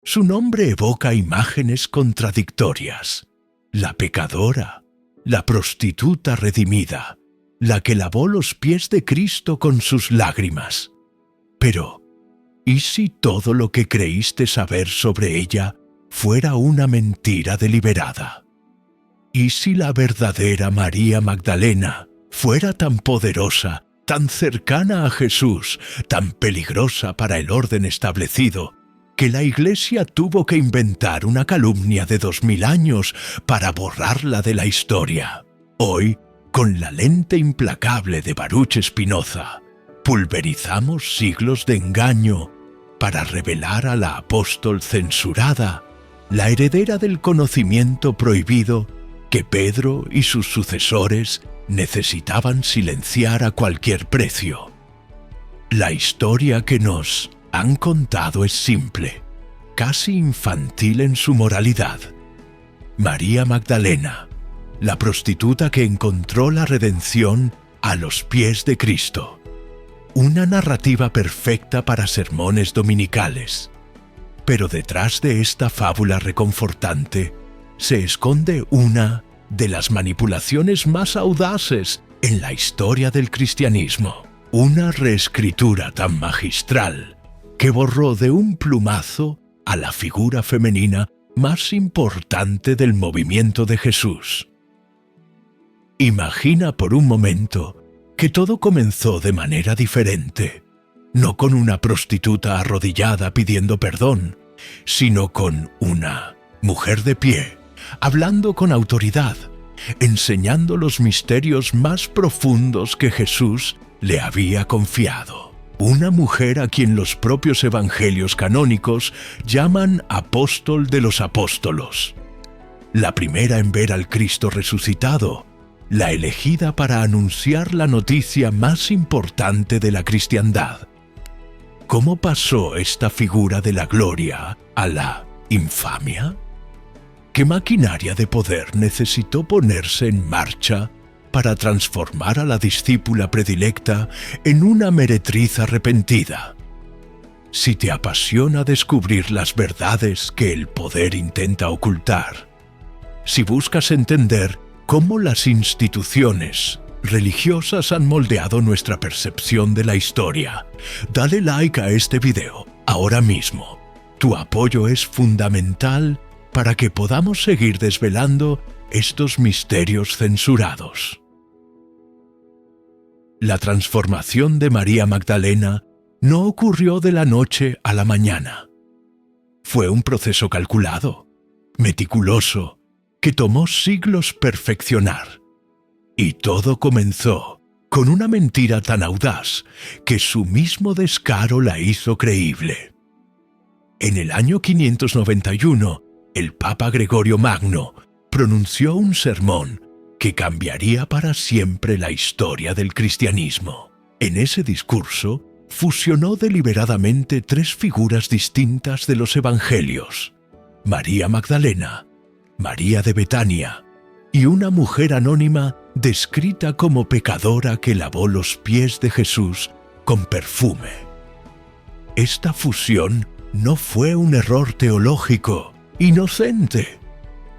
Su nombre evoca imágenes contradictorias. La pecadora, la prostituta redimida, la que lavó los pies de Cristo con sus lágrimas. Pero, ¿y si todo lo que creíste saber sobre ella fuera una mentira deliberada? ¿Y si la verdadera María Magdalena fuera tan poderosa, tan cercana a Jesús, tan peligrosa para el orden establecido, que la Iglesia tuvo que inventar una calumnia de 2000 años para borrarla de la historia? Hoy, con la lente implacable de Baruch Spinoza, pulverizamos siglos de engaño para revelar a la apóstol censurada, la heredera del conocimiento prohibido que Pedro y sus sucesores necesitaban silenciar a cualquier precio. La historia que nos han contado es simple, casi infantil en su moralidad. María Magdalena, la prostituta que encontró la redención a los pies de Cristo. Una narrativa perfecta para sermones dominicales. Pero detrás de esta fábula reconfortante se esconde una de las manipulaciones más audaces en la historia del cristianismo. Una reescritura tan magistral que borró de un plumazo a la figura femenina más importante del movimiento de Jesús. Imagina por un momento que todo comenzó de manera diferente, no con una prostituta arrodillada pidiendo perdón, sino con una mujer de pie, hablando con autoridad, enseñando los misterios más profundos que Jesús le había confiado. Una mujer a quien los propios evangelios canónicos llaman apóstol de los apóstolos. La primera en ver al Cristo resucitado, la elegida para anunciar la noticia más importante de la cristiandad. ¿Cómo pasó esta figura de la gloria a la infamia? ¿Qué maquinaria de poder necesitó ponerse en marcha para transformar a la discípula predilecta en una meretriz arrepentida? Si te apasiona descubrir las verdades que el poder intenta ocultar, si buscas entender cómo las instituciones religiosas han moldeado nuestra percepción de la historia, dale like a este video ahora mismo. Tu apoyo es fundamental para que podamos seguir desvelando estos misterios censurados. La transformación de María Magdalena no ocurrió de la noche a la mañana. Fue un proceso calculado, meticuloso, que tomó siglos perfeccionar. Y todo comenzó con una mentira tan audaz que su mismo descaro la hizo creíble. En el año 591, el Papa Gregorio Magno pronunció un sermón que cambiaría para siempre la historia del cristianismo. En ese discurso, fusionó deliberadamente tres figuras distintas de los evangelios: María Magdalena, María de Betania y una mujer anónima descrita como pecadora que lavó los pies de Jesús con perfume. Esta fusión no fue un error teológico inocente,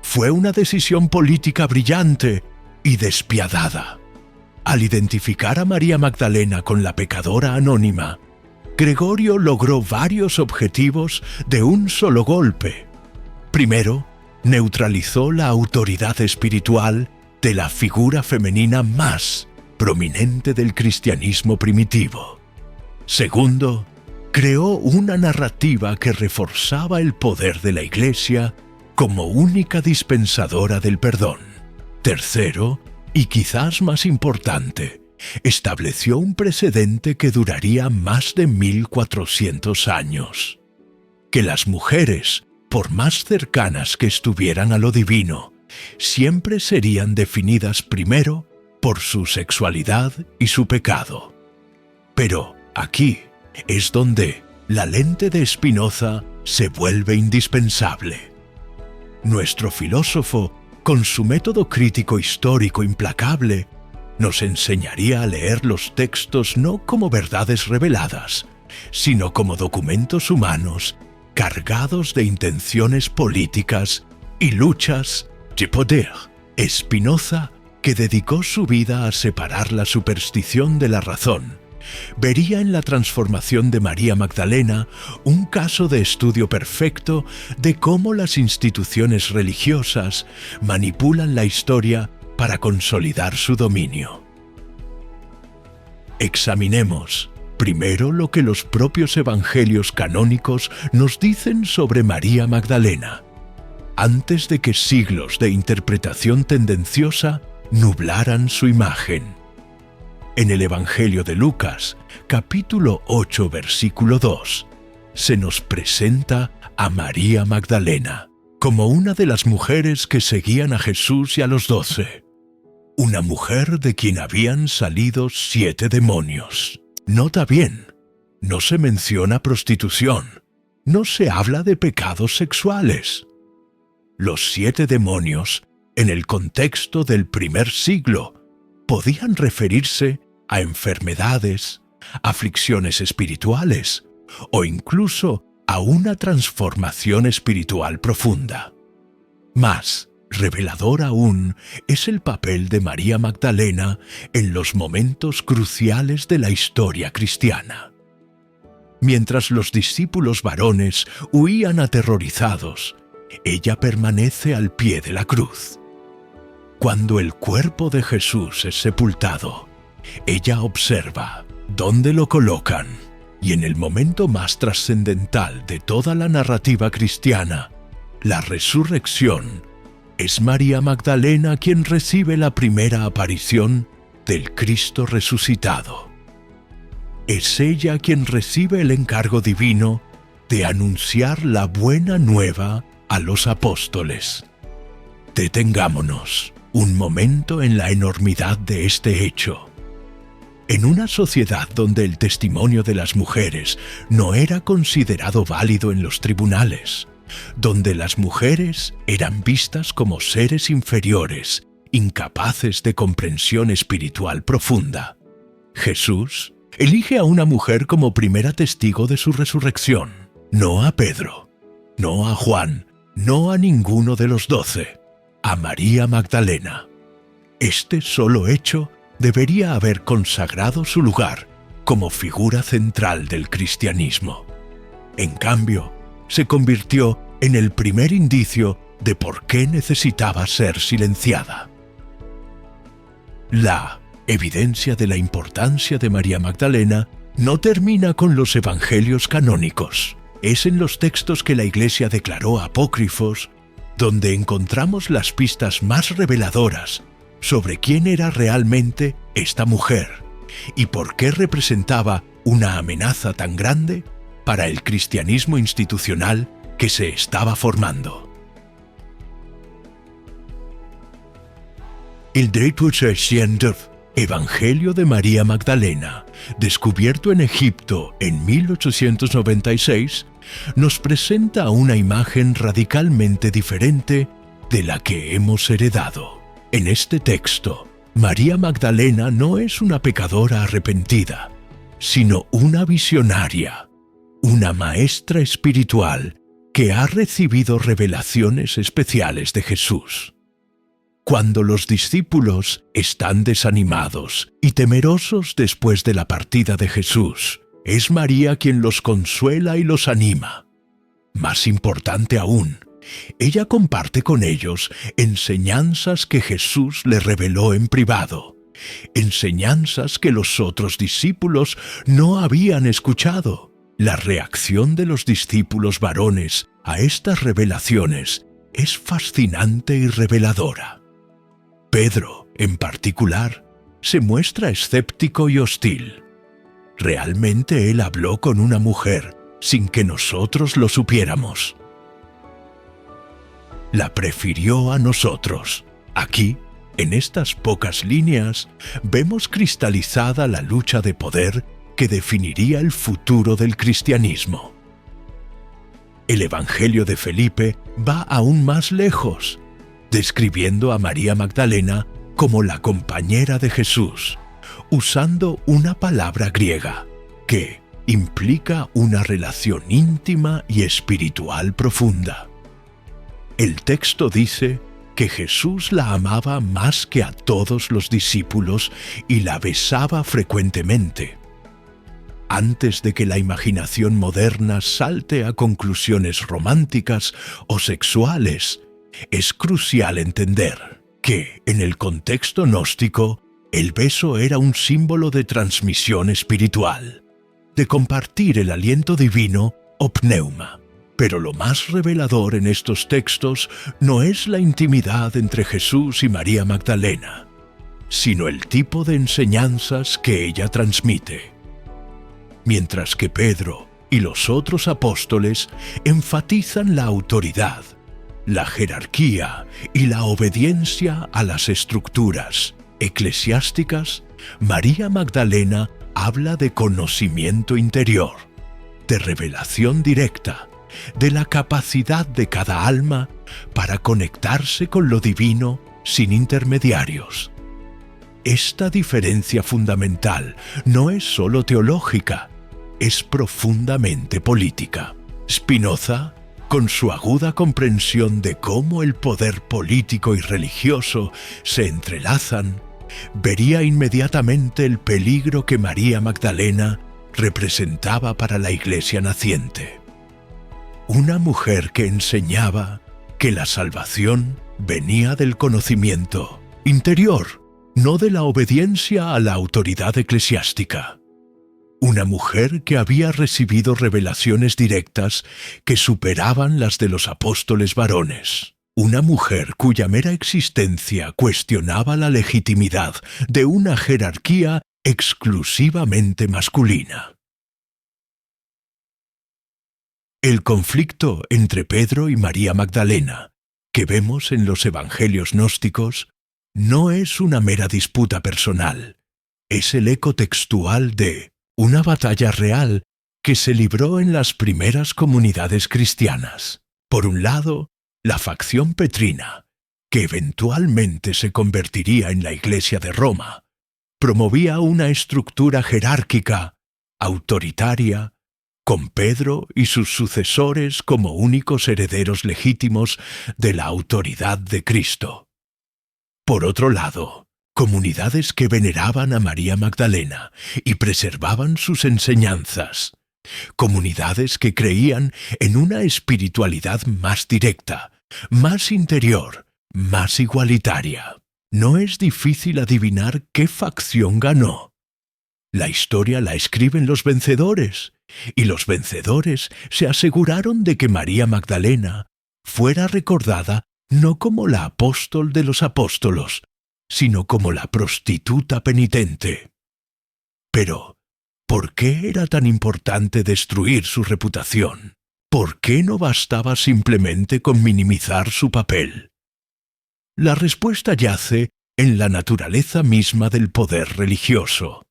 fue una decisión política brillante y despiadada. Al identificar a María Magdalena con la pecadora anónima, Gregorio logró varios objetivos de un solo golpe. Primero, neutralizó la autoridad espiritual de la figura femenina más prominente del cristianismo primitivo. Segundo, creó una narrativa que reforzaba el poder de la Iglesia como única dispensadora del perdón. Tercero, y quizás más importante, estableció un precedente que duraría más de 1400 años. Que las mujeres, por más cercanas que estuvieran a lo divino, siempre serían definidas primero por su sexualidad y su pecado. Pero aquí es donde la lente de Spinoza se vuelve indispensable. Nuestro filósofo, con su método crítico histórico implacable, nos enseñaría a leer los textos no como verdades reveladas, sino como documentos humanos cargados de intenciones políticas y luchas de poder. Spinoza, que dedicó su vida a separar la superstición de la razón, vería en la transformación de María Magdalena un caso de estudio perfecto de cómo las instituciones religiosas manipulan la historia para consolidar su dominio. Examinemos primero lo que los propios evangelios canónicos nos dicen sobre María Magdalena, antes de que siglos de interpretación tendenciosa nublaran su imagen. En el Evangelio de Lucas, capítulo 8, versículo 2, se nos presenta a María Magdalena como una de las mujeres que seguían a Jesús y a los 12. Una mujer de quien habían salido 7 demonios. Nota bien, no se menciona prostitución, no se habla de pecados sexuales. Los 7 demonios, en el contexto del primer siglo, podían referirse a enfermedades, aflicciones espirituales o incluso a una transformación espiritual profunda. Más revelador aún es el papel de María Magdalena en los momentos cruciales de la historia cristiana. Mientras los discípulos varones huían aterrorizados, ella permanece al pie de la cruz. Cuando el cuerpo de Jesús es sepultado, ella observa dónde lo colocan y en el momento más trascendental de toda la narrativa cristiana, la resurrección, es María Magdalena quien recibe la primera aparición del Cristo resucitado. Es ella quien recibe el encargo divino de anunciar la buena nueva a los apóstoles. Detengámonos un momento en la enormidad de este hecho. En una sociedad donde el testimonio de las mujeres no era considerado válido en los tribunales, donde las mujeres eran vistas como seres inferiores, incapaces de comprensión espiritual profunda, Jesús elige a una mujer como primera testigo de su resurrección, no a Pedro, no a Juan, no a ninguno de los 12, a María Magdalena. Este solo hecho debería haber consagrado su lugar como figura central del cristianismo. En cambio, se convirtió en el primer indicio de por qué necesitaba ser silenciada. La evidencia de la importancia de María Magdalena no termina con los evangelios canónicos. Es en los textos que la Iglesia declaró apócrifos donde encontramos las pistas más reveladoras sobre quién era realmente esta mujer y por qué representaba una amenaza tan grande para el cristianismo institucional que se estaba formando. El 13e Evangelio de María Magdalena, descubierto en Egipto en 1896, nos presenta una imagen radicalmente diferente de la que hemos heredado. En este texto, María Magdalena no es una pecadora arrepentida, sino una visionaria, una maestra espiritual que ha recibido revelaciones especiales de Jesús. Cuando los discípulos están desanimados y temerosos después de la partida de Jesús, es María quien los consuela y los anima. Más importante aún, ella comparte con ellos enseñanzas que Jesús le reveló en privado, enseñanzas que los otros discípulos no habían escuchado. La reacción de los discípulos varones a estas revelaciones es fascinante y reveladora. Pedro, en particular, se muestra escéptico y hostil. Realmente él habló con una mujer sin que nosotros lo supiéramos. La prefirió a nosotros. Aquí, en estas pocas líneas, vemos cristalizada la lucha de poder que definiría el futuro del cristianismo. El Evangelio de Felipe va aún más lejos, describiendo a María Magdalena como la compañera de Jesús, usando una palabra griega que, implica una relación íntima y espiritual profunda. El texto dice que Jesús la amaba más que a todos los discípulos y la besaba frecuentemente. Antes de que la imaginación moderna salte a conclusiones románticas o sexuales, es crucial entender que, en el contexto gnóstico, el beso era un símbolo de transmisión espiritual, de compartir el aliento divino o pneuma. Pero lo más revelador en estos textos no es la intimidad entre Jesús y María Magdalena, sino el tipo de enseñanzas que ella transmite. Mientras que Pedro y los otros apóstoles enfatizan la autoridad, la jerarquía y la obediencia a las estructuras eclesiásticas, María Magdalena habla de conocimiento interior, de revelación directa, de la capacidad de cada alma para conectarse con lo divino sin intermediarios. Esta diferencia fundamental no es solo teológica, es profundamente política. Spinoza, con su aguda comprensión de cómo el poder político y religioso se entrelazan, vería inmediatamente el peligro que María Magdalena representaba para la Iglesia naciente. Una mujer que enseñaba que la salvación venía del conocimiento interior, no de la obediencia a la autoridad eclesiástica. Una mujer que había recibido revelaciones directas que superaban las de los apóstoles varones. Una mujer cuya mera existencia cuestionaba la legitimidad de una jerarquía exclusivamente masculina. El conflicto entre Pedro y María Magdalena, que vemos en los evangelios gnósticos, no es una mera disputa personal, es el eco textual de una batalla real que se libró en las primeras comunidades cristianas. Por un lado, la facción petrina, que eventualmente se convertiría en la Iglesia de Roma, promovía una estructura jerárquica, autoritaria, con Pedro y sus sucesores como únicos herederos legítimos de la autoridad de Cristo. Por otro lado, comunidades que veneraban a María Magdalena y preservaban sus enseñanzas, comunidades que creían en una espiritualidad más directa, más interior, más igualitaria. No es difícil adivinar qué facción ganó. La historia la escriben los vencedores, y los vencedores se aseguraron de que María Magdalena fuera recordada no como la apóstol de los apóstolos, sino como la prostituta penitente. Pero, ¿por qué era tan importante destruir su reputación? ¿Por qué no bastaba simplemente con minimizar su papel? La respuesta yace en la naturaleza misma del poder religioso.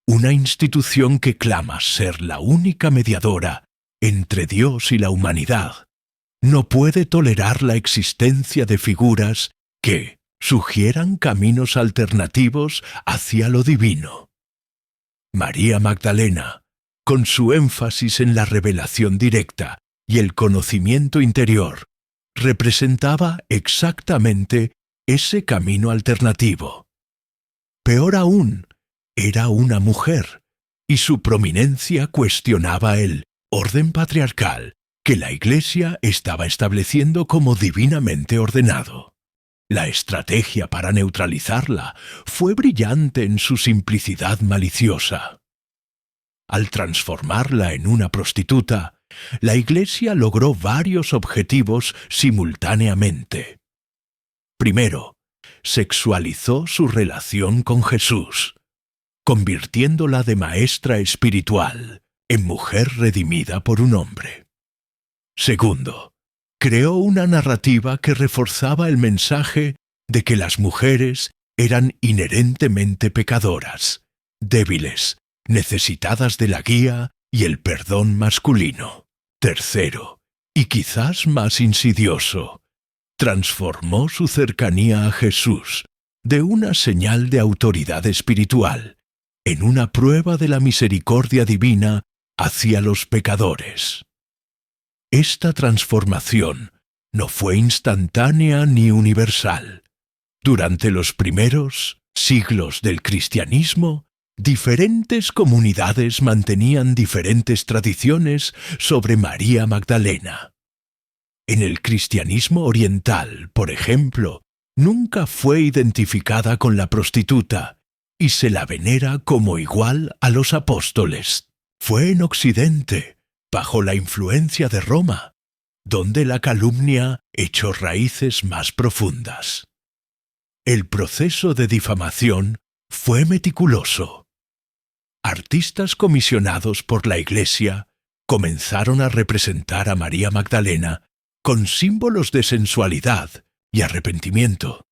Una institución que clama ser la única mediadora entre Dios y la humanidad no puede tolerar la existencia de figuras que sugieran caminos alternativos hacia lo divino. María Magdalena, con su énfasis en la revelación directa y el conocimiento interior, representaba exactamente ese camino alternativo. Peor aún, era una mujer, y su prominencia cuestionaba el orden patriarcal que la Iglesia estaba estableciendo como divinamente ordenado. La estrategia para neutralizarla fue brillante en su simplicidad maliciosa. Al transformarla en una prostituta, la Iglesia logró varios objetivos simultáneamente. Primero, sexualizó su relación con Jesús, convirtiéndola de maestra espiritual en mujer redimida por un hombre. Segundo, creó una narrativa que reforzaba el mensaje de que las mujeres eran inherentemente pecadoras, débiles, necesitadas de la guía y el perdón masculino. Tercero, y quizás más insidioso, transformó su cercanía a Jesús de una señal de autoridad espiritual en una prueba de la misericordia divina hacia los pecadores. Esta transformación no fue instantánea ni universal. Durante los primeros siglos del cristianismo, diferentes comunidades mantenían diferentes tradiciones sobre María Magdalena. En el cristianismo oriental, por ejemplo, nunca fue identificada con la prostituta y se la venera como igual a los apóstoles. Fue en Occidente, bajo la influencia de Roma, donde la calumnia echó raíces más profundas. El proceso de difamación fue meticuloso. Artistas comisionados por la Iglesia comenzaron a representar a María Magdalena con símbolos de sensualidad y arrepentimiento,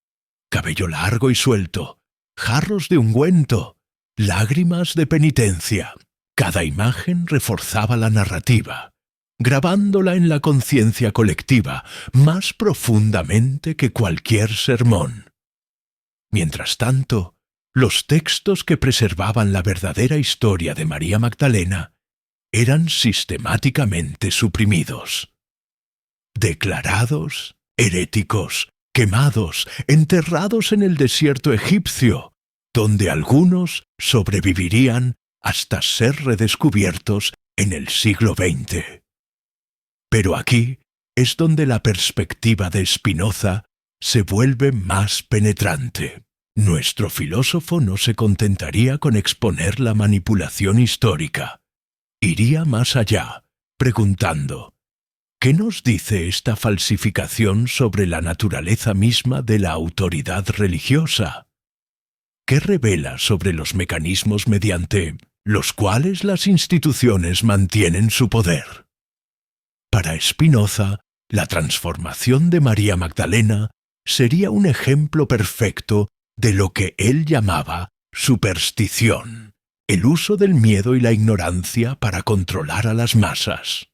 cabello largo y suelto, jarros de ungüento, lágrimas de penitencia. Cada imagen reforzaba la narrativa, grabándola en la conciencia colectiva más profundamente que cualquier sermón. Mientras tanto, los textos que preservaban la verdadera historia de María Magdalena eran sistemáticamente suprimidos. Declarados heréticos, quemados, enterrados en el desierto egipcio, donde algunos sobrevivirían hasta ser redescubiertos en el siglo XX. Pero aquí es donde la perspectiva de Spinoza se vuelve más penetrante. Nuestro filósofo no se contentaría con exponer la manipulación histórica. Iría más allá, preguntando: ¿qué nos dice esta falsificación sobre la naturaleza misma de la autoridad religiosa? ¿Qué revela sobre los mecanismos mediante los cuales las instituciones mantienen su poder? Para Spinoza, la transformación de María Magdalena sería un ejemplo perfecto de lo que él llamaba superstición, el uso del miedo y la ignorancia para controlar a las masas.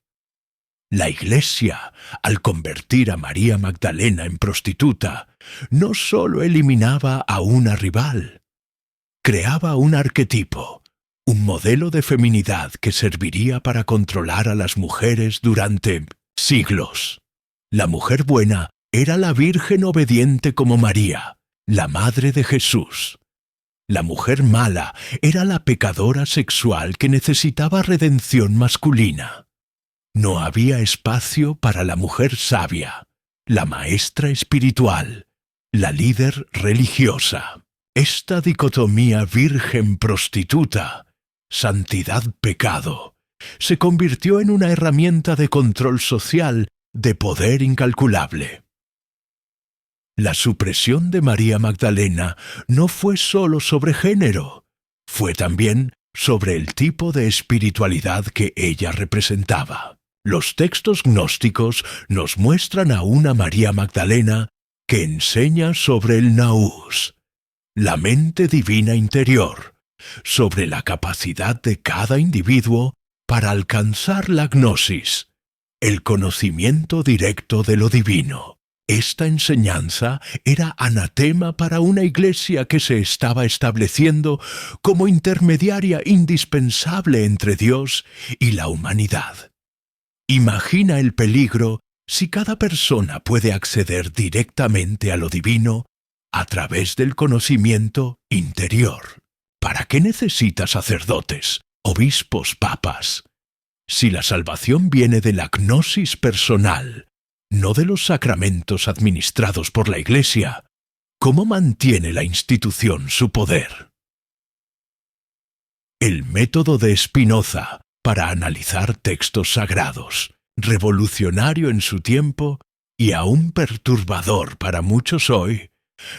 La Iglesia, al convertir a María Magdalena en prostituta, no sólo eliminaba a una rival, creaba un arquetipo, un modelo de feminidad que serviría para controlar a las mujeres durante siglos. La mujer buena era la virgen obediente como María, la madre de Jesús. La mujer mala era la pecadora sexual que necesitaba redención masculina. No había espacio para la mujer sabia, la maestra espiritual, la líder religiosa. Esta dicotomía virgen-prostituta, santidad-pecado, se convirtió en una herramienta de control social de poder incalculable. La supresión de María Magdalena no fue sólo sobre género, fue también sobre el tipo de espiritualidad que ella representaba. Los textos gnósticos nos muestran a una María Magdalena que enseña sobre el nous, la mente divina interior, sobre la capacidad de cada individuo para alcanzar la gnosis, el conocimiento directo de lo divino. Esta enseñanza era anatema para una iglesia que se estaba estableciendo como intermediaria indispensable entre Dios y la humanidad. Imagina el peligro si cada persona puede acceder directamente a lo divino a través del conocimiento interior. ¿Para qué necesita sacerdotes, obispos, papas? Si la salvación viene de la gnosis personal, no de los sacramentos administrados por la Iglesia, ¿cómo mantiene la institución su poder? El método de Spinoza para analizar textos sagrados, revolucionario en su tiempo y aún perturbador para muchos hoy,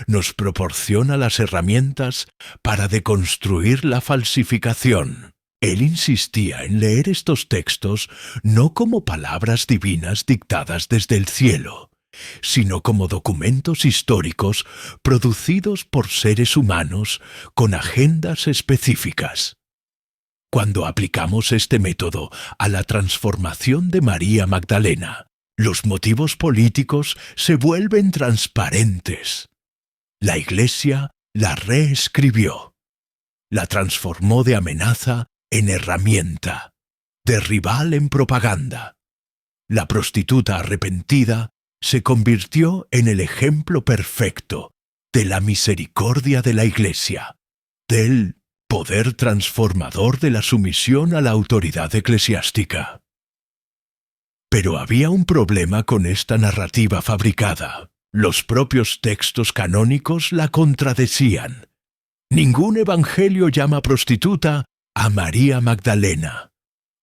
nos proporciona las herramientas para deconstruir la falsificación. Él insistía en leer estos textos no como palabras divinas dictadas desde el cielo, sino como documentos históricos producidos por seres humanos con agendas específicas. Cuando aplicamos este método a la transformación de María Magdalena, los motivos políticos se vuelven transparentes. La Iglesia la reescribió. la transformó de amenaza en herramienta, de rival en propaganda. La prostituta arrepentida se convirtió en el ejemplo perfecto de la misericordia de la Iglesia, del poder transformador de la sumisión a la autoridad eclesiástica. Pero había un problema con esta narrativa fabricada. Los propios textos canónicos la contradecían. Ningún evangelio llama prostituta a María Magdalena.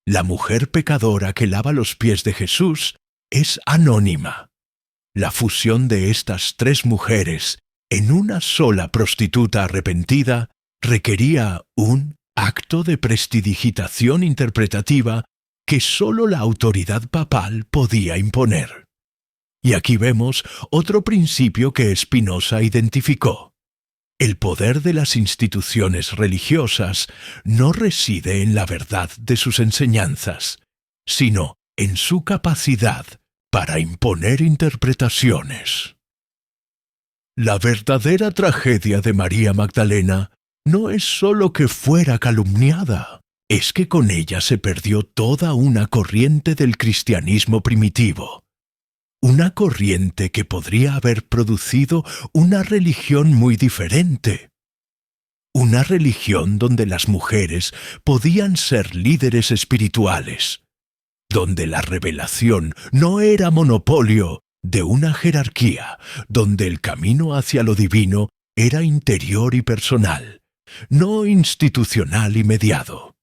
La mujer pecadora que lava los pies de Jesús es anónima. La fusión de estas tres mujeres en una sola prostituta arrepentida requería un acto de prestidigitación interpretativa que sólo la autoridad papal podía imponer. Y aquí vemos otro principio que Spinoza identificó. El poder de las instituciones religiosas no reside en la verdad de sus enseñanzas, sino en su capacidad para imponer interpretaciones. La verdadera tragedia de María Magdalena no es sólo que fuera calumniada, es que con ella se perdió toda una corriente del cristianismo primitivo. Una corriente que podría haber producido una religión muy diferente. Una religión donde las mujeres podían ser líderes espirituales, donde la revelación no era monopolio de una jerarquía, donde el camino hacia lo divino era interior y personal, no institucional y mediado.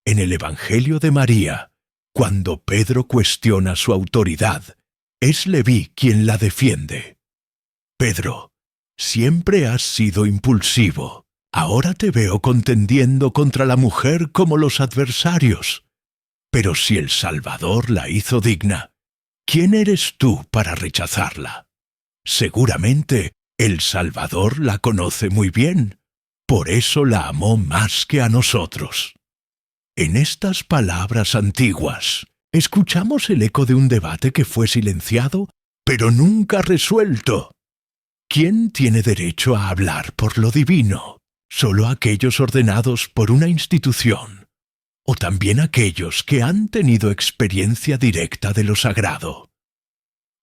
En el Evangelio de María, cuando Pedro cuestiona su autoridad, es Leví quien la defiende. Pedro, siempre has sido impulsivo. Ahora te veo contendiendo contra la mujer como los adversarios. Pero si el Salvador la hizo digna, ¿quién eres tú para rechazarla? Seguramente el Salvador la conoce muy bien. Por eso la amó más que a nosotros. En estas palabras antiguas, escuchamos el eco de un debate que fue silenciado, pero nunca resuelto. ¿Quién tiene derecho a hablar por lo divino? ¿Solo aquellos ordenados por una institución? ¿O también aquellos que han tenido experiencia directa de lo sagrado?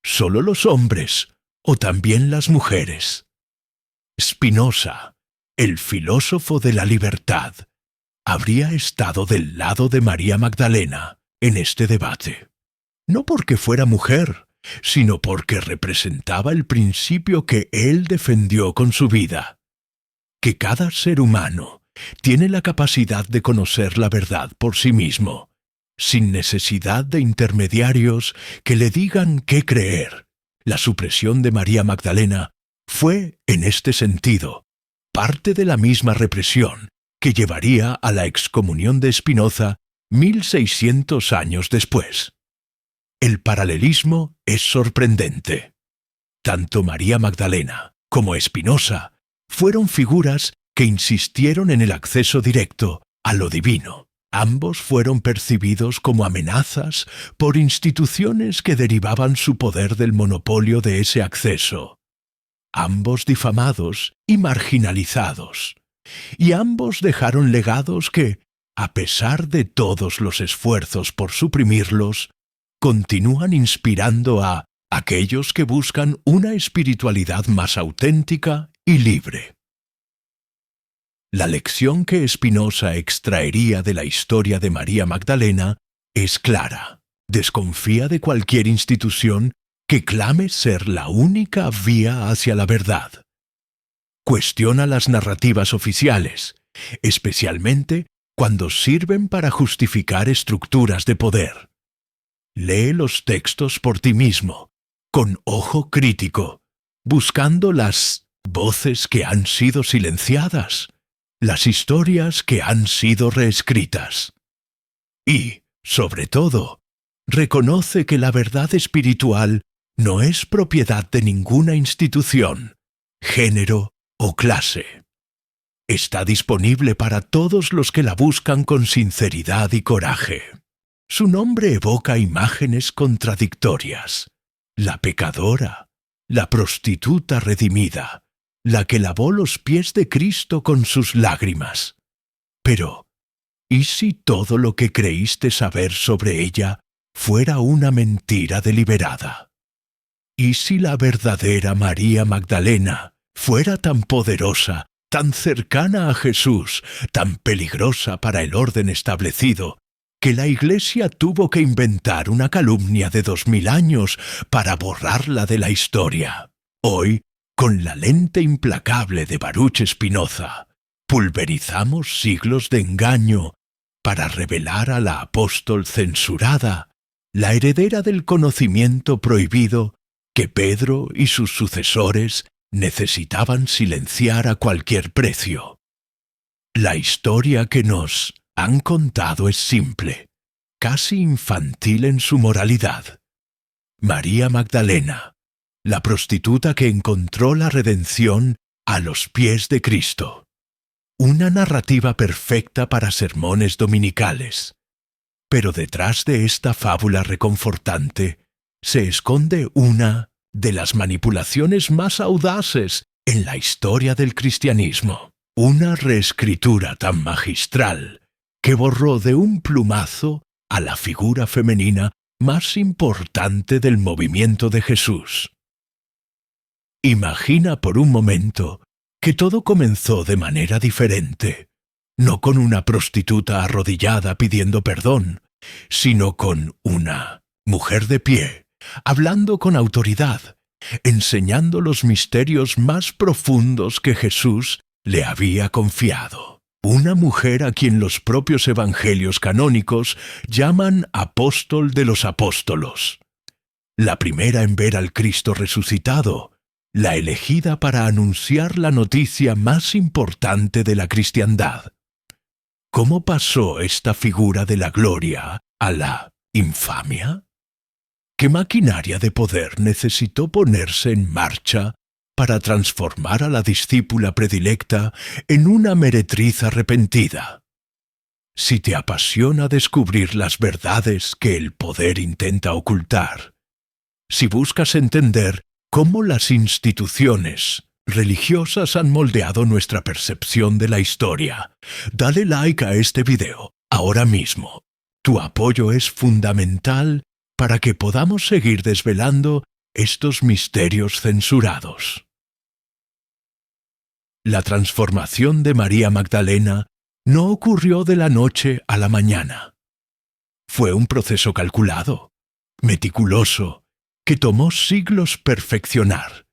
¿Solo los hombres o también las mujeres? Spinoza, el filósofo de la libertad, habría estado del lado de María Magdalena en este debate. No porque fuera mujer, sino porque representaba el principio que él defendió con su vida, que cada ser humano tiene la capacidad de conocer la verdad por sí mismo, sin necesidad de intermediarios que le digan qué creer. La supresión de María Magdalena fue, en este sentido, parte de la misma represión que llevaría a la excomunión de Spinoza 1600 años después. El paralelismo es sorprendente. Tanto María Magdalena como Spinoza fueron figuras que insistieron en el acceso directo a lo divino. Ambos fueron percibidos como amenazas por instituciones que derivaban su poder del monopolio de ese acceso. Ambos difamados y marginalizados. Y ambos dejaron legados que, a pesar de todos los esfuerzos por suprimirlos, continúan inspirando a aquellos que buscan una espiritualidad más auténtica y libre. La lección que Spinoza extraería de la historia de María Magdalena es clara. Desconfía de cualquier institución que clame ser la única vía hacia la verdad. Cuestiona las narrativas oficiales, especialmente cuando sirven para justificar estructuras de poder. Lee los textos por ti mismo, con ojo crítico, buscando las voces que han sido silenciadas, las historias que han sido reescritas. Y, sobre todo, reconoce que la verdad espiritual no es propiedad de ninguna institución, género o clase. Está disponible para todos los que la buscan con sinceridad y coraje. Su nombre evoca imágenes contradictorias. La pecadora, la prostituta redimida, la que lavó los pies de Cristo con sus lágrimas. Pero, ¿y si todo lo que creíste saber sobre ella fuera una mentira deliberada? ¿Y si la verdadera María Magdalena fuera tan poderosa, tan cercana a Jesús, tan peligrosa para el orden establecido, que la Iglesia tuvo que inventar una calumnia de 2000 años para borrarla de la historia? Hoy, con la lente implacable de Baruch Spinoza, pulverizamos siglos de engaño para revelar a la apóstol censurada, la heredera del conocimiento prohibido que Pedro y sus sucesores necesitaban silenciar a cualquier precio. La historia que nos han contado es simple, casi infantil en su moralidad. María Magdalena, la prostituta que encontró la redención a los pies de Cristo. Una narrativa perfecta para sermones dominicales. Pero detrás de esta fábula reconfortante se esconde una de las manipulaciones más audaces en la historia del cristianismo. Una reescritura tan magistral que borró de un plumazo a la figura femenina más importante del movimiento de Jesús. Imagina por un momento que todo comenzó de manera diferente, no con una prostituta arrodillada pidiendo perdón, sino con una mujer de pie, hablando con autoridad, enseñando los misterios más profundos que Jesús le había confiado. Una mujer a quien los propios evangelios canónicos llaman apóstol de los apóstolos. La primera en ver al Cristo resucitado, la elegida para anunciar la noticia más importante de la cristiandad. ¿Cómo pasó esta figura de la gloria a la infamia? ¿Qué maquinaria de poder necesitó ponerse en marcha para transformar a la discípula predilecta en una meretriz arrepentida? Si te apasiona descubrir las verdades que el poder intenta ocultar, si buscas entender cómo las instituciones religiosas han moldeado nuestra percepción de la historia, dale like a este video ahora mismo. Tu apoyo es fundamental para que podamos seguir desvelando estos misterios censurados. La transformación de María Magdalena no ocurrió de la noche a la mañana. Fue un proceso calculado, meticuloso, que tomó siglos perfeccionar.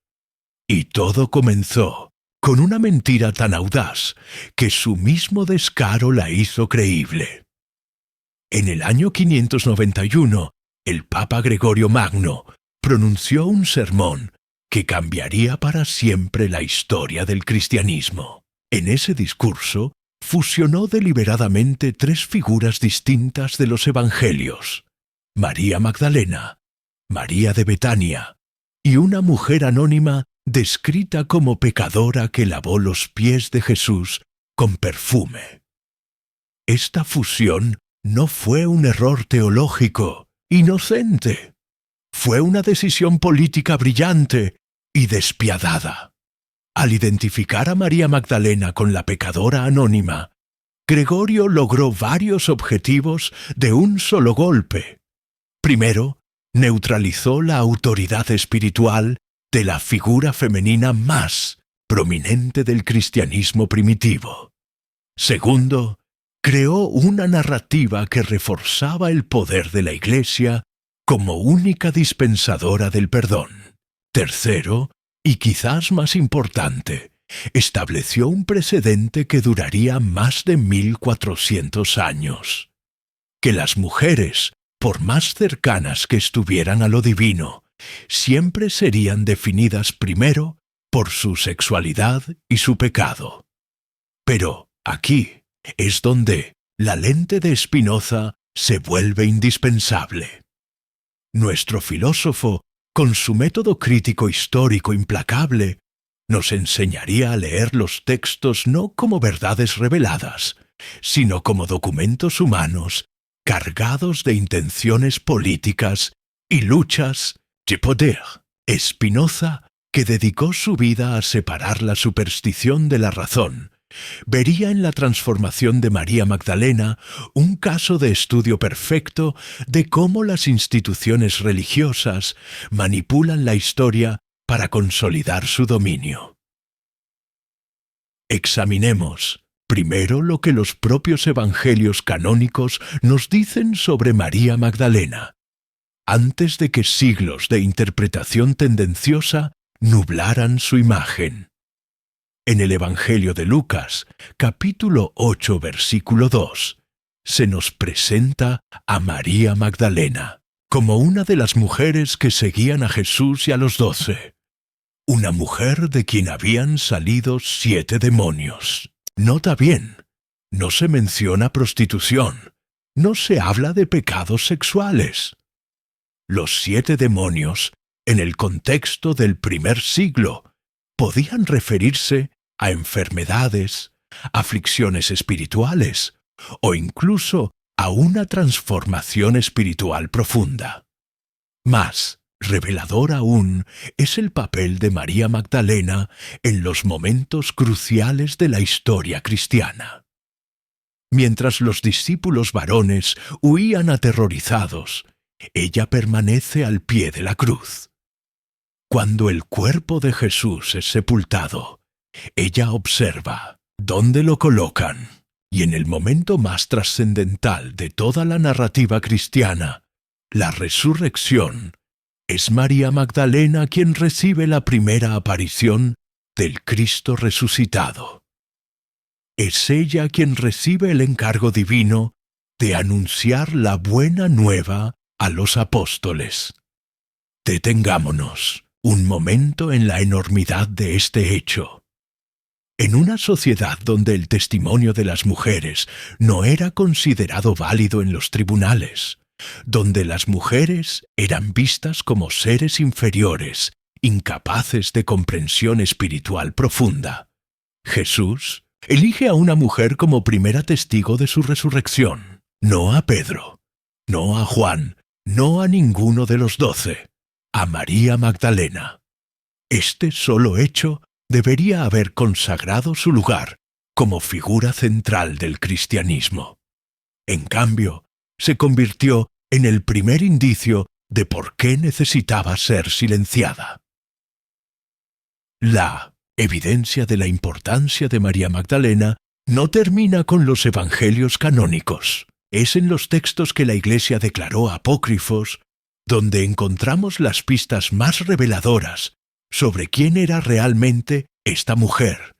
Y todo comenzó con una mentira tan audaz que su mismo descaro la hizo creíble. En el año 591, el Papa Gregorio Magno pronunció un sermón que cambiaría para siempre la historia del cristianismo. En ese discurso, fusionó deliberadamente tres figuras distintas de los evangelios: María Magdalena, María de Betania y una mujer anónima descrita como pecadora que lavó los pies de Jesús con perfume. Esta fusión no fue un error teológico inocente. Fue una decisión política brillante y despiadada. Al identificar a María Magdalena con la pecadora anónima, Gregorio logró varios objetivos de un solo golpe. Primero, neutralizó la autoridad espiritual de la figura femenina más prominente del cristianismo primitivo. Segundo, creó una narrativa que reforzaba el poder de la Iglesia como única dispensadora del perdón. Tercero, y quizás más importante, estableció un precedente que duraría más de 1400 años. Que las mujeres, por más cercanas que estuvieran a lo divino, siempre serían definidas primero por su sexualidad y su pecado. Pero aquí es donde la lente de Spinoza se vuelve indispensable. Nuestro filósofo, con su método crítico histórico implacable, nos enseñaría a leer los textos no como verdades reveladas, sino como documentos humanos cargados de intenciones políticas y luchas de poder. Spinoza que dedicó su vida a separar la superstición de la razón, vería en la transformación de María Magdalena un caso de estudio perfecto de cómo las instituciones religiosas manipulan la historia para consolidar su dominio. Examinemos primero lo que los propios evangelios canónicos nos dicen sobre María Magdalena, antes de que siglos de interpretación tendenciosa nublaran su imagen. En el Evangelio de Lucas, capítulo 8, versículo 2, se nos presenta a María Magdalena como una de las mujeres que seguían a Jesús y a los 12. Una mujer de quien habían salido 7 demonios. Nota bien, no se menciona prostitución, no se habla de pecados sexuales. Los 7 demonios, en el contexto del primer siglo, podían referirse a enfermedades, aflicciones espirituales o incluso a una transformación espiritual profunda. Más revelador aún es el papel de María Magdalena en los momentos cruciales de la historia cristiana. Mientras los discípulos varones huían aterrorizados, ella permanece al pie de la cruz. Cuando el cuerpo de Jesús es sepultado, ella observa dónde lo colocan, y en el momento más trascendental de toda la narrativa cristiana, la resurrección, es María Magdalena quien recibe la primera aparición del Cristo resucitado. Es ella quien recibe el encargo divino de anunciar la buena nueva a los apóstoles. Detengámonos un momento en la enormidad de este hecho. En una sociedad donde el testimonio de las mujeres no era considerado válido en los tribunales, donde las mujeres eran vistas como seres inferiores, incapaces de comprensión espiritual profunda, Jesús elige a una mujer como primera testigo de su resurrección, no a Pedro, no a Juan, no a ninguno de los 12, a María Magdalena. Este solo hecho debería haber consagrado su lugar como figura central del cristianismo. En cambio, se convirtió en el primer indicio de por qué necesitaba ser silenciada. La evidencia de la importancia de María Magdalena no termina con los evangelios canónicos. Es en los textos que la Iglesia declaró apócrifos donde encontramos las pistas más reveladoras sobre quién era realmente esta mujer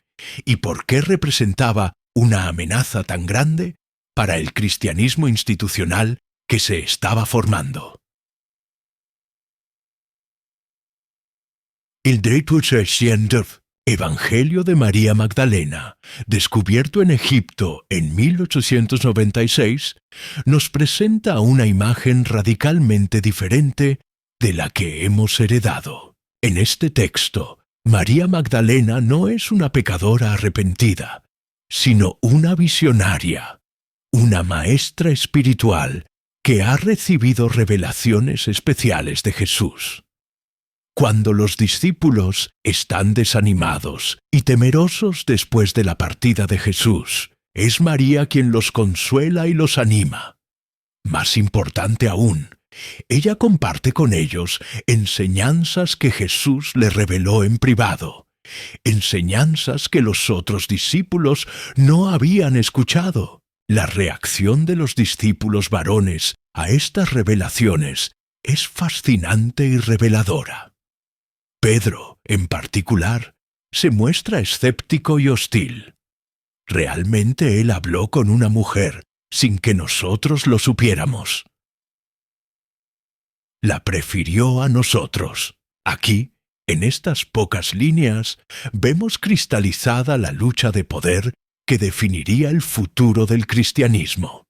y por qué representaba una amenaza tan grande para el cristianismo institucional que se estaba formando. El 13e Evangelio de María Magdalena, descubierto en Egipto en 1896, nos presenta una imagen radicalmente diferente de la que hemos heredado. En este texto, María Magdalena no es una pecadora arrepentida, sino una visionaria, una maestra espiritual que ha recibido revelaciones especiales de Jesús. Cuando los discípulos están desanimados y temerosos después de la partida de Jesús, es María quien los consuela y los anima. Más importante aún, ella comparte con ellos enseñanzas que Jesús le reveló en privado, enseñanzas que los otros discípulos no habían escuchado. La reacción de los discípulos varones a estas revelaciones es fascinante y reveladora. Pedro, en particular, se muestra escéptico y hostil. Realmente él habló con una mujer sin que nosotros lo supiéramos. La prefirió a nosotros. Aquí, en estas pocas líneas, vemos cristalizada la lucha de poder que definiría el futuro del cristianismo.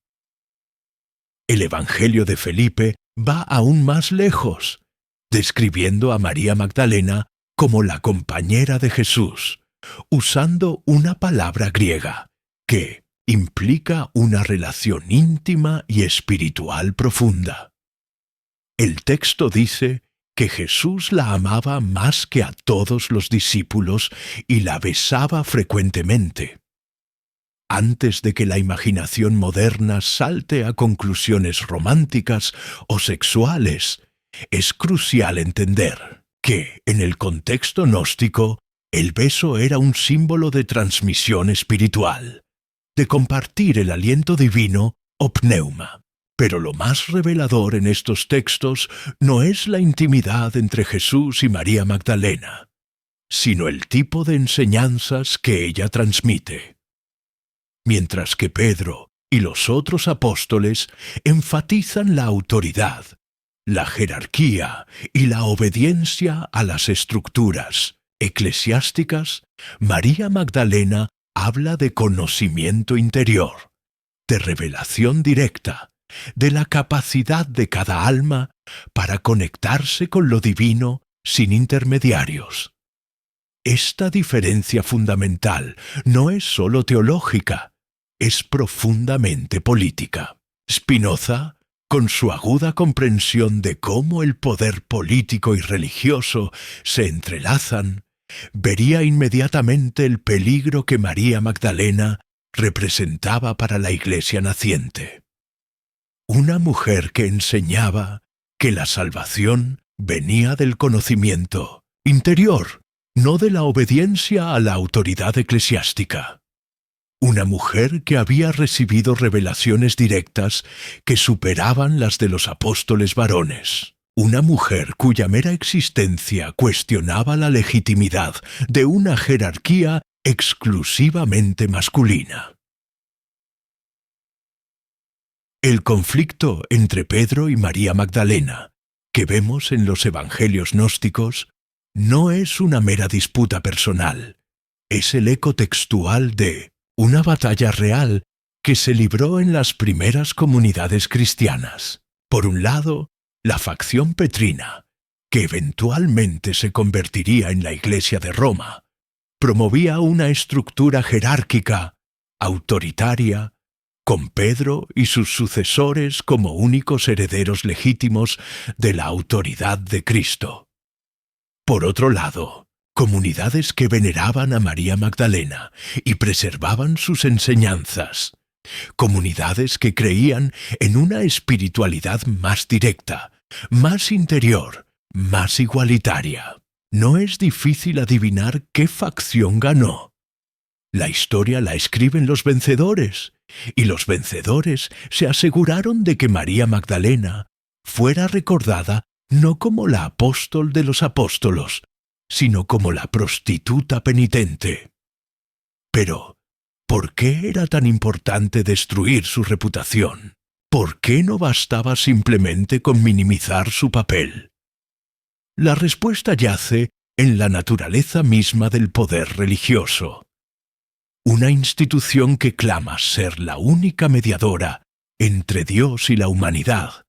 El Evangelio de Felipe va aún más lejos, describiendo a María Magdalena como la compañera de Jesús, usando una palabra griega que implica una relación íntima y espiritual profunda. El texto dice que Jesús la amaba más que a todos los discípulos y la besaba frecuentemente. Antes de que la imaginación moderna salte a conclusiones románticas o sexuales, es crucial entender que, en el contexto gnóstico, el beso era un símbolo de transmisión espiritual, de compartir el aliento divino o pneuma. Pero lo más revelador en estos textos no es la intimidad entre Jesús y María Magdalena, sino el tipo de enseñanzas que ella transmite. Mientras que Pedro y los otros apóstoles enfatizan la autoridad, la jerarquía y la obediencia a las estructuras eclesiásticas, María Magdalena habla de conocimiento interior, de revelación directa, de la capacidad de cada alma para conectarse con lo divino sin intermediarios. Esta diferencia fundamental no es sólo teológica, es profundamente política. Spinoza, con su aguda comprensión de cómo el poder político y religioso se entrelazan, vería inmediatamente el peligro que María Magdalena representaba para la Iglesia naciente. Una mujer que enseñaba que la salvación venía del conocimiento interior, no de la obediencia a la autoridad eclesiástica. Una mujer que había recibido revelaciones directas que superaban las de los apóstoles varones. Una mujer cuya mera existencia cuestionaba la legitimidad de una jerarquía exclusivamente masculina. El conflicto entre Pedro y María Magdalena, que vemos en los evangelios gnósticos, no es una mera disputa personal, es el eco textual de una batalla real que se libró en las primeras comunidades cristianas. Por un lado, la facción petrina, que eventualmente se convertiría en la Iglesia de Roma, promovía una estructura jerárquica, autoritaria, con Pedro y sus sucesores como únicos herederos legítimos de la autoridad de Cristo. Por otro lado, comunidades que veneraban a María Magdalena y preservaban sus enseñanzas, comunidades que creían en una espiritualidad más directa, más interior, más igualitaria. No es difícil adivinar qué facción ganó. La historia la escriben los vencedores, y los vencedores se aseguraron de que María Magdalena fuera recordada no como la apóstol de los apóstolos, sino como la prostituta penitente. Pero, ¿por qué era tan importante destruir su reputación? ¿Por qué no bastaba simplemente con minimizar su papel? La respuesta yace en la naturaleza misma del poder religioso. Una institución que clama ser la única mediadora entre Dios y la humanidad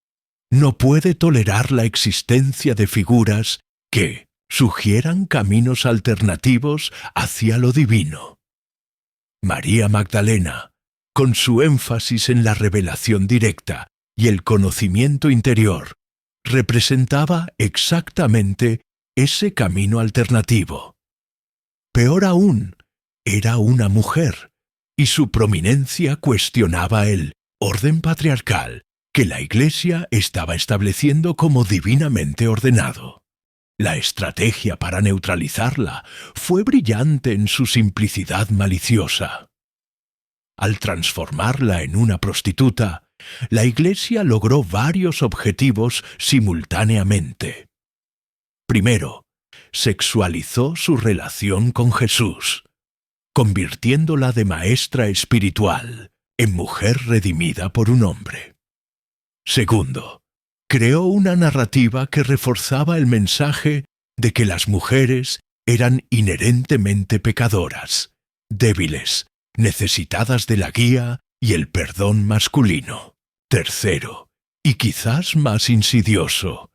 no puede tolerar la existencia de figuras que sugieran caminos alternativos hacia lo divino. María Magdalena, con su énfasis en la revelación directa y el conocimiento interior, representaba exactamente ese camino alternativo. Peor aún, era una mujer, y su prominencia cuestionaba el orden patriarcal que la Iglesia estaba estableciendo como divinamente ordenado. La estrategia para neutralizarla fue brillante en su simplicidad maliciosa. Al transformarla en una prostituta, la Iglesia logró varios objetivos simultáneamente. Primero, sexualizó su relación con Jesús, convirtiéndola de maestra espiritual en mujer redimida por un hombre. Segundo, creó una narrativa que reforzaba el mensaje de que las mujeres eran inherentemente pecadoras, débiles, necesitadas de la guía y el perdón masculino. Tercero, y quizás más insidioso,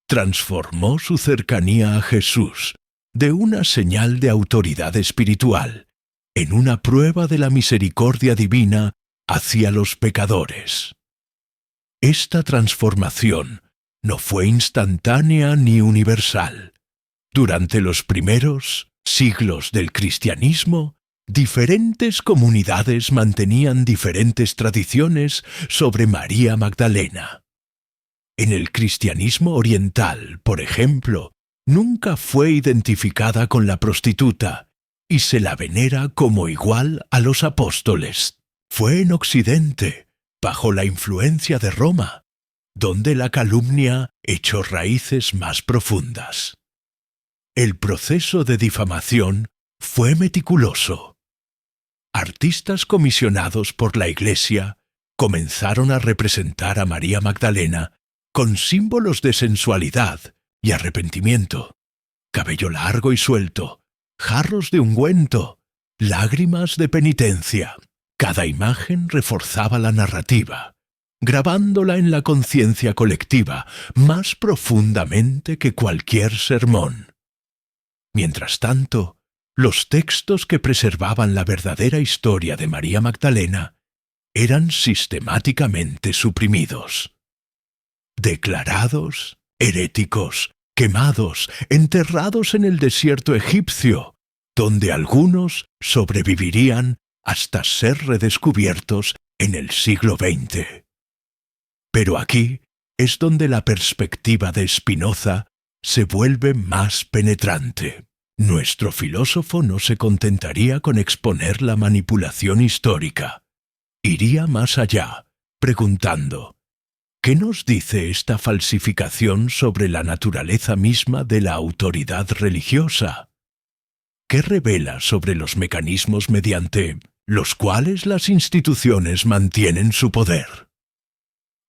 transformó su cercanía a Jesús de una señal de autoridad espiritual en una prueba de la misericordia divina hacia los pecadores. Esta transformación no fue instantánea ni universal. Durante los primeros siglos del cristianismo, diferentes comunidades mantenían diferentes tradiciones sobre María Magdalena. En el cristianismo oriental, por ejemplo, nunca fue identificada con la prostituta y se la venera como igual a los apóstoles. Fue en Occidente, bajo la influencia de Roma, donde la calumnia echó raíces más profundas. El proceso de difamación fue meticuloso. Artistas comisionados por la Iglesia comenzaron a representar a María Magdalena con símbolos de sensualidad y arrepentimiento: cabello largo y suelto, jarros de ungüento, lágrimas de penitencia. Cada imagen reforzaba la narrativa, grabándola en la conciencia colectiva más profundamente que cualquier sermón. Mientras tanto, los textos que preservaban la verdadera historia de María Magdalena eran sistemáticamente suprimidos. Declarados heréticos, quemados, enterrados en el desierto egipcio, donde algunos sobrevivirían hasta ser redescubiertos en el siglo XX. Pero aquí es donde la perspectiva de Spinoza se vuelve más penetrante. Nuestro filósofo no se contentaría con exponer la manipulación histórica. Iría más allá, preguntando: ¿qué nos dice esta falsificación sobre la naturaleza misma de la autoridad religiosa? ¿Qué revela sobre los mecanismos mediante los cuales las instituciones mantienen su poder?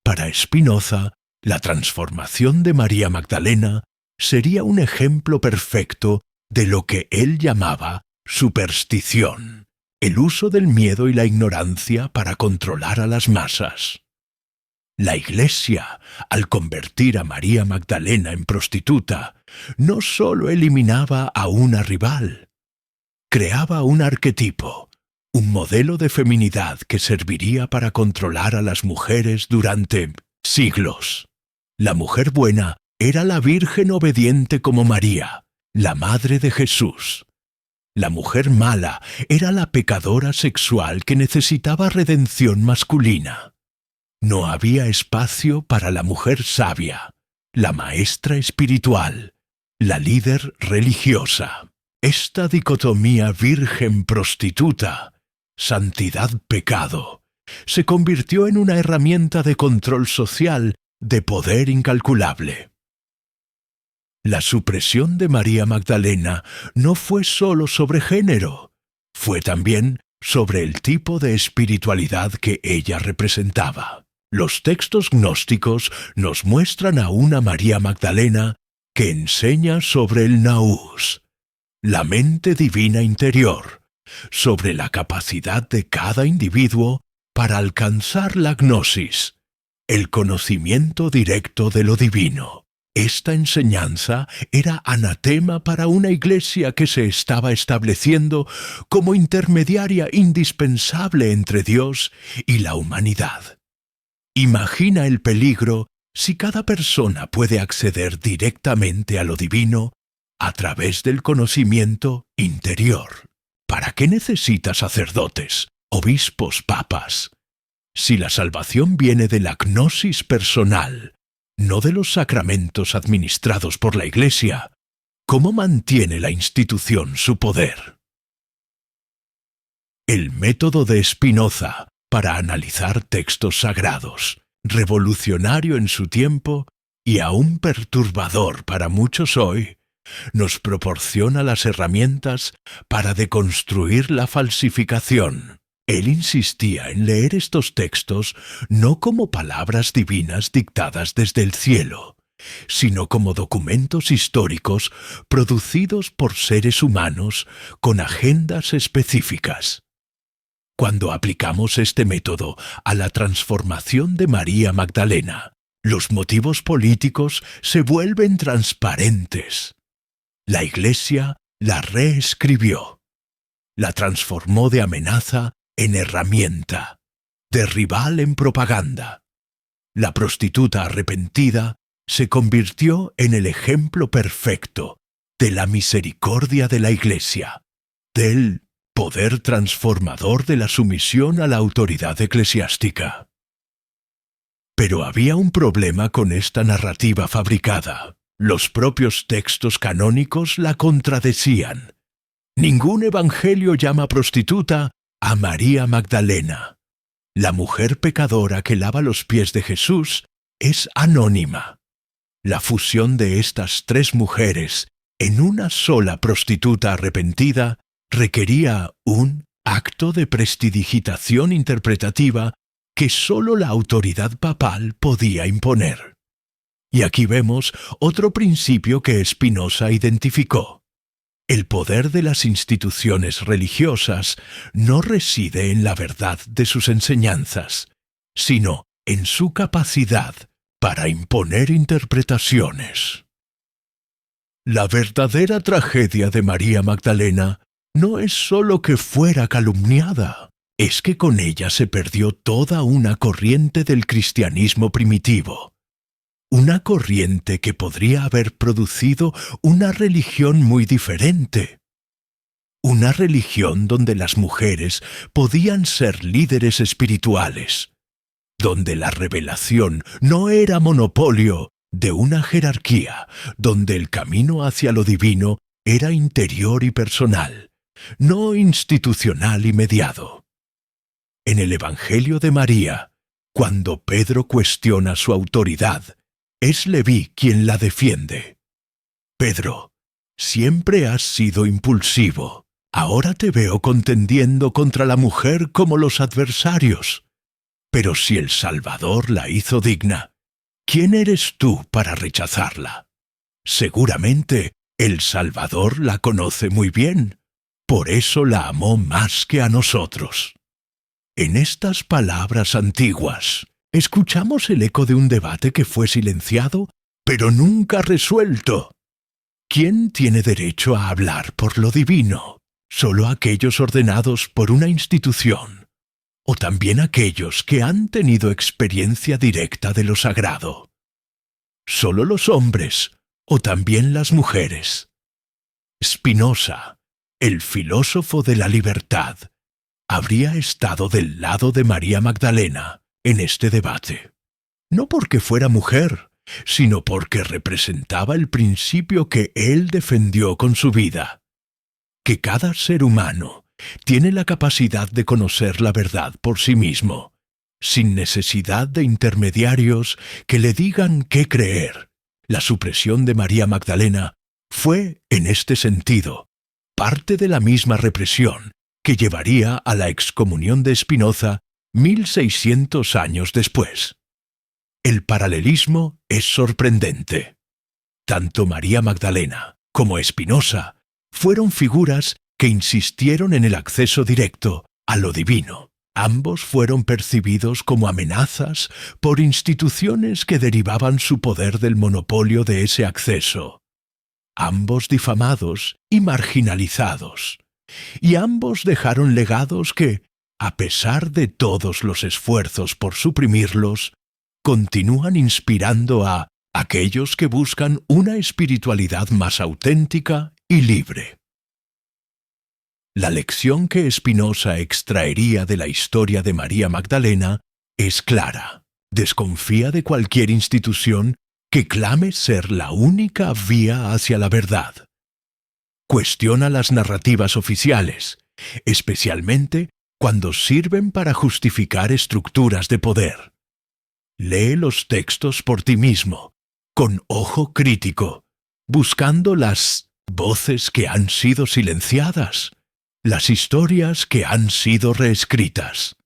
Para Spinoza, la transformación de María Magdalena sería un ejemplo perfecto de lo que él llamaba superstición, el uso del miedo y la ignorancia para controlar a las masas. La Iglesia, al convertir a María Magdalena en prostituta, no sólo eliminaba a una rival, creaba un arquetipo, un modelo de feminidad que serviría para controlar a las mujeres durante siglos. La mujer buena era la virgen obediente como María, la madre de Jesús. La mujer mala era la pecadora sexual que necesitaba redención masculina. No había espacio para la mujer sabia, la maestra espiritual, la líder religiosa. Esta dicotomía virgen-prostituta, santidad-pecado, se convirtió en una herramienta de control social de poder incalculable. La supresión de María Magdalena no fue solo sobre género, fue también sobre el tipo de espiritualidad que ella representaba. Los textos gnósticos nos muestran a una María Magdalena que enseña sobre el nous, la mente divina interior, sobre la capacidad de cada individuo para alcanzar la gnosis, el conocimiento directo de lo divino. Esta enseñanza era anatema para una iglesia que se estaba estableciendo como intermediaria indispensable entre Dios y la humanidad. Imagina el peligro si cada persona puede acceder directamente a lo divino a través del conocimiento interior. ¿Para qué necesita sacerdotes, obispos, papas? Si la salvación viene de la gnosis personal, no de los sacramentos administrados por la Iglesia, ¿cómo mantiene la institución su poder? El método de Spinoza para analizar textos sagrados, revolucionario en su tiempo y aún perturbador para muchos hoy, nos proporciona las herramientas para deconstruir la falsificación. Él insistía en leer estos textos no como palabras divinas dictadas desde el cielo, sino como documentos históricos producidos por seres humanos con agendas específicas. Cuando aplicamos este método a la transformación de María Magdalena, los motivos políticos se vuelven transparentes. La Iglesia la reescribió, la transformó de amenaza en herramienta, de rival en propaganda. La prostituta arrepentida se convirtió en el ejemplo perfecto de la misericordia de la Iglesia, del poder transformador de la sumisión a la autoridad eclesiástica. Pero había un problema con esta narrativa fabricada. Los propios textos canónicos la contradecían. Ningún evangelio llama prostituta a María Magdalena. La mujer pecadora que lava los pies de Jesús es anónima. La fusión de estas tres mujeres en una sola prostituta arrepentida requería un acto de prestidigitación interpretativa que sólo la autoridad papal podía imponer. Y aquí vemos otro principio que Spinoza identificó. El poder de las instituciones religiosas no reside en la verdad de sus enseñanzas, sino en su capacidad para imponer interpretaciones. La verdadera tragedia de María Magdalena no es sólo que fuera calumniada, es que con ella se perdió toda una corriente del cristianismo primitivo. Una corriente que podría haber producido una religión muy diferente. Una religión donde las mujeres podían ser líderes espirituales, donde la revelación no era monopolio de una jerarquía, donde el camino hacia lo divino era interior y personal, no institucional y mediado. En el Evangelio de María, cuando Pedro cuestiona su autoridad, es Leví quien la defiende. Pedro, siempre has sido impulsivo. Ahora te veo contendiendo contra la mujer como los adversarios. Pero si el Salvador la hizo digna, ¿quién eres tú para rechazarla? Seguramente el Salvador la conoce muy bien. Por eso la amó más que a nosotros. En estas palabras antiguas, escuchamos el eco de un debate que fue silenciado, pero nunca resuelto. ¿Quién tiene derecho a hablar por lo divino? ¿Solo aquellos ordenados por una institución? ¿O también aquellos que han tenido experiencia directa de lo sagrado? ¿Solo los hombres o también las mujeres? Spinoza, el filósofo de la libertad, habría estado del lado de María Magdalena en este debate. No porque fuera mujer, sino porque representaba el principio que él defendió con su vida, que cada ser humano tiene la capacidad de conocer la verdad por sí mismo, sin necesidad de intermediarios que le digan qué creer. La supresión de María Magdalena fue, en este sentido, parte de la misma represión que llevaría a la excomunión de Spinoza 1600 años después. El paralelismo es sorprendente. Tanto María Magdalena como Spinoza fueron figuras que insistieron en el acceso directo a lo divino. Ambos fueron percibidos como amenazas por instituciones que derivaban su poder del monopolio de ese acceso. Ambos difamados y marginalizados. Y ambos dejaron legados que, a pesar de todos los esfuerzos por suprimirlos, continúan inspirando a aquellos que buscan una espiritualidad más auténtica y libre. La lección que Spinoza extraería de la historia de María Magdalena es clara. Desconfía de cualquier institución que clame ser la única vía hacia la verdad. Cuestiona las narrativas oficiales, especialmente cuando sirven para justificar estructuras de poder. Lee los textos por ti mismo, con ojo crítico, buscando las voces que han sido silenciadas, las historias que han sido reescritas.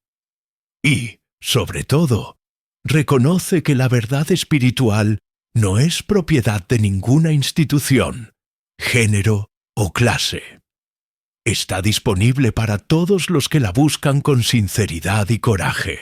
Y, sobre todo, reconoce que la verdad espiritual no es propiedad de ninguna institución, género o clase. Está disponible para todos los que la buscan con sinceridad y coraje.